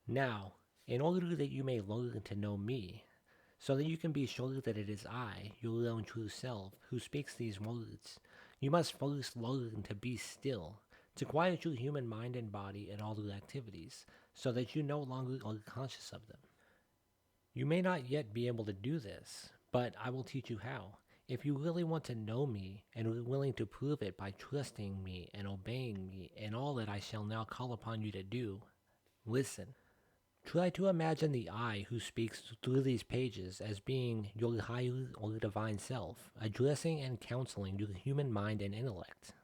Now, in order that you may learn to know me, so that you can be sure that it is I, your own true self, who speaks these words, you must first learn to be still, to quiet your human mind and body and all their activities, so that you no longer are conscious of them. You may not yet be able to do this, but I will teach you how. If you really want to know me and are willing to prove it by trusting me and obeying me in all that I shall now call upon you to do, listen. Try to imagine the I who speaks through these pages as being your higher or divine self, addressing and counseling your human mind and intellect,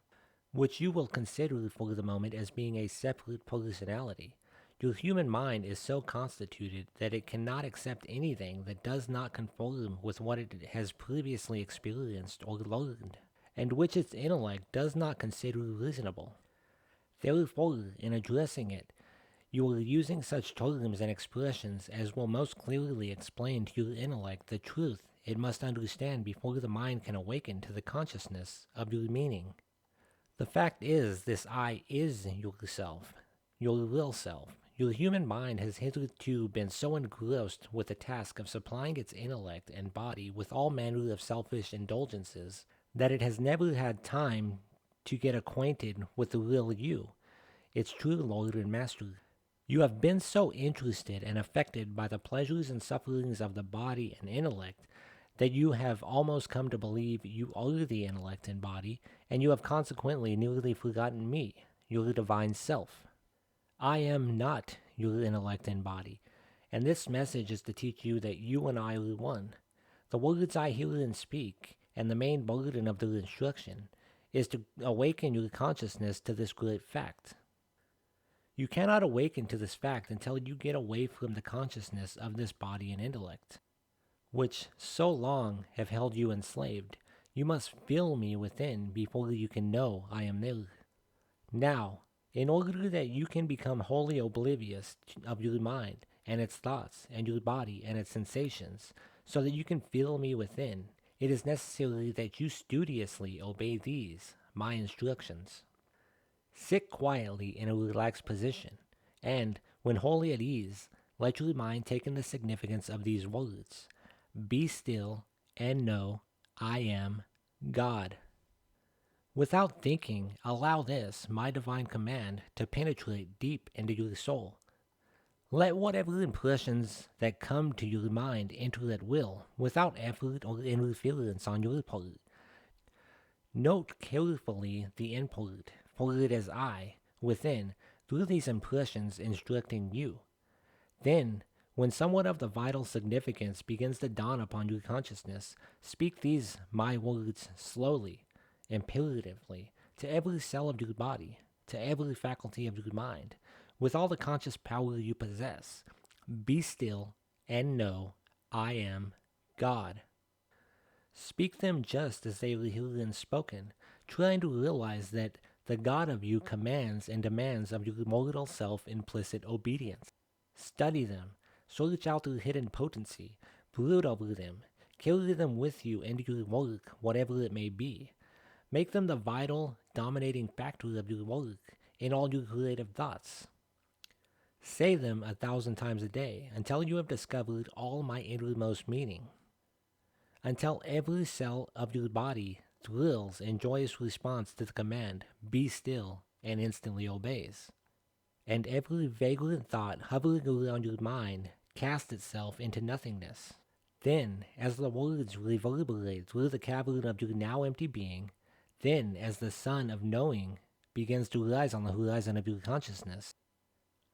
which you will consider for the moment as being a separate personality. Your human mind is so constituted that it cannot accept anything that does not conform with what it has previously experienced or learned, and which its intellect does not consider reasonable. Therefore, in addressing it, you are using such terms and expressions as will most clearly explain to your intellect the truth it must understand before the mind can awaken to the consciousness of your meaning. The fact is, this I is yourself, your real self. Your human mind has hitherto been so engrossed with the task of supplying its intellect and body with all manner of selfish indulgences that it has never had time to get acquainted with the real you, its true Lord and Master. You have been so interested and affected by the pleasures and sufferings of the body and intellect that you have almost come to believe you are the intellect and body, and you have consequently nearly forgotten me, your divine self. I am not your intellect and body, and this message is to teach you that you and I are one. The words I hear and speak, and the main burden of their instruction, is to awaken your consciousness to this great fact. You cannot awaken to this fact until you get away from the consciousness of this body and intellect, which so long have held you enslaved. You must feel me within before you can know I am there. Now, in order that you can become wholly oblivious of your mind and its thoughts and your body and its sensations, so that you can feel me within, it is necessary that you studiously obey these, my instructions. Sit quietly in a relaxed position, and, when wholly at ease, let your mind take in the significance of these words. Be still and know I am God. Without thinking, allow this, my divine command, to penetrate deep into your soul. Let whatever impressions that come to your mind enter at will, without effort or interference on your part. Note carefully the input, for it is I, within, through these impressions instructing you. Then, when somewhat of the vital significance begins to dawn upon your consciousness, speak these my words slowly, imperatively, to every cell of your body, to every faculty of your mind, with all the conscious power you possess. Be still and know I am God. Speak them just as they were herein spoken, trying to realize that the God of you commands and demands of your mortal self implicit obedience. Study them, search out their hidden potency, brood over them, carry them with you into your work, whatever it may be. Make them the vital, dominating factor of your work in all your creative thoughts. Say them 1,000 times a day until you have discovered all my innermost meaning. Until every cell of your body thrills in joyous response to the command, be still, and instantly obeys. And every vagrant thought hovering around your mind casts itself into nothingness. Then, as the words reverberate through the cavern of your now empty being, then as the sun of knowing begins to rise on the horizon of your consciousness,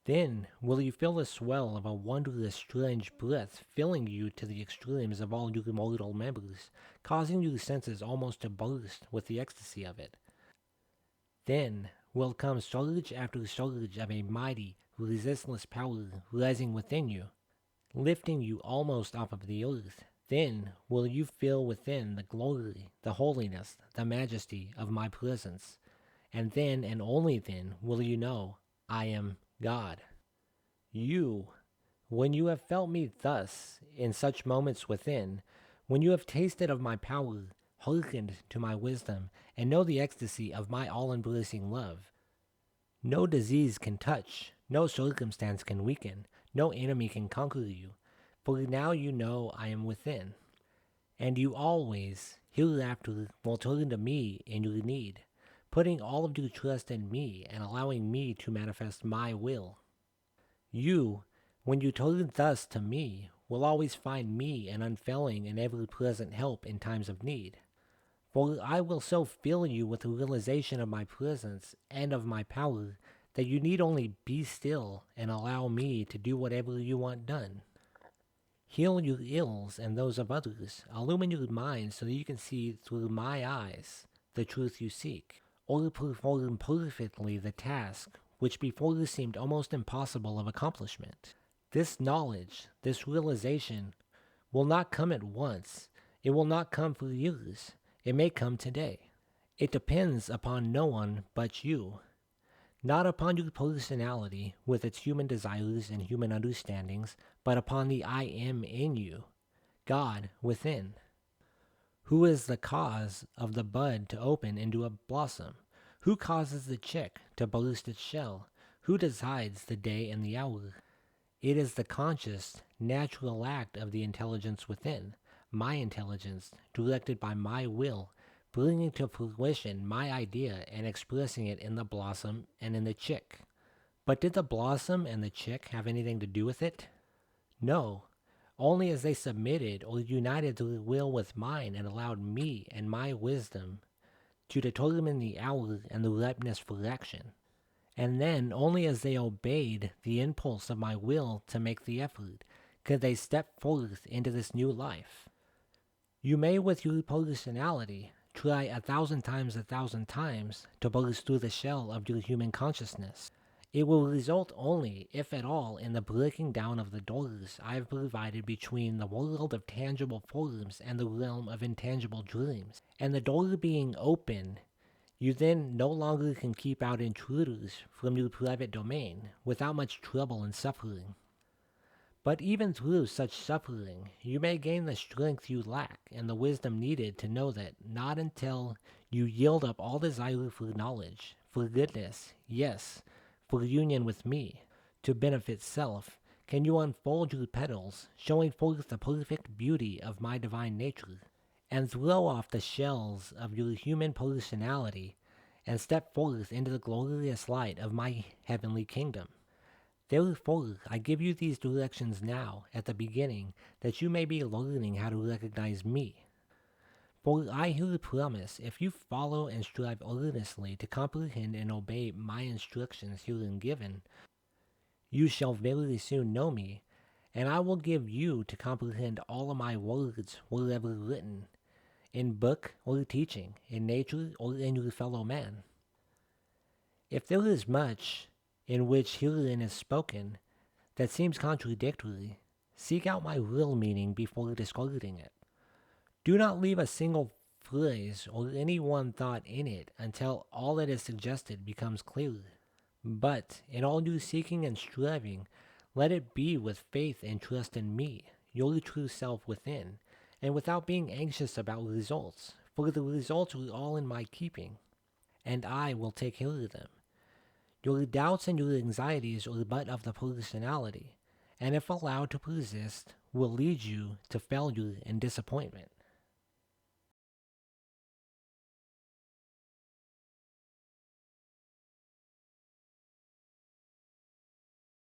then will you feel the swell of a wondrous strange breath filling you to the extremes of all your mortal members, causing your senses almost to burst with the ecstasy of it. Then will come surge after surge of a mighty, resistless power rising within you, lifting you almost off of the earth. Then will you feel within the glory, the holiness, the majesty of my presence, and then and only then will you know I am God. You, when you have felt me thus in such moments within, when you have tasted of my power, hearkened to my wisdom, and know the ecstasy of my all-embracing love, no disease can touch, No circumstance can weaken, no enemy can conquer you, for now you know I am within. And you always, hereafter, will turn to me in your need, putting all of your trust in me and allowing me to manifest my will. You, when you turn thus to me, will always find me an unfailing and ever-present help in times of need. For I will so fill you with the realization of my presence and of my power that you need only be still and allow me to do whatever you want done. Heal your ills and those of others, illumine your mind so that you can see through my eyes the truth you seek, or perform perfectly the task which before seemed almost impossible of accomplishment. This knowledge, this realization, will not come at once. It will not come for years. It may come today. It depends upon no one but you, not upon your personality with its human desires and human understandings, but upon the I am in you, God within, who is the cause of the bud to open into a blossom, who causes the chick to burst its shell, who decides the day and the hour. It is the conscious, natural act of the intelligence within, my intelligence, directed by my will, bringing to fruition my idea and expressing it in the blossom and in the chick. But did the blossom and the chick have anything to do with it? No, only as they submitted or united their will with mine and allowed me and my wisdom to determine the hour and the ripeness for action. And then, only as they obeyed the impulse of my will to make the effort, could they step forth into this new life. You may, with your personality, try 1,000 times to burst through the shell of your human consciousness. It will result only, if at all, in the breaking down of the doors I have provided between the world of tangible forms and the realm of intangible dreams, and the door being open. You then no longer can keep out intruders from your private domain without much trouble and suffering. But even through such suffering, you may gain the strength you lack and the wisdom needed to know that not until you yield up all desire for knowledge, for goodness, yes, for union with me, to benefit self, can you unfold your petals, showing forth the perfect beauty of my divine nature, and throw off the shells of your human personality and step forth into the glorious light of my heavenly kingdom. Therefore, I give you these directions now at the beginning that you may be learning how to recognize me. For I here promise, if you follow and strive earnestly to comprehend and obey my instructions herein given, you shall very soon know me, and I will give you to comprehend all of my words wherever written, in book or teaching, in nature or in your fellow man. If there is much in which herein is spoken that seems contradictory, seek out my real meaning before discarding it. Do not leave a single phrase or any one thought in it until all that is suggested becomes clear. But in all your seeking and striving, let it be with faith and trust in me, your true self within, and without being anxious about results, for the results are all in my keeping, and I will take care of them. Your doubts and your anxieties are but of the personality, and if allowed to persist, will lead you to failure and disappointment.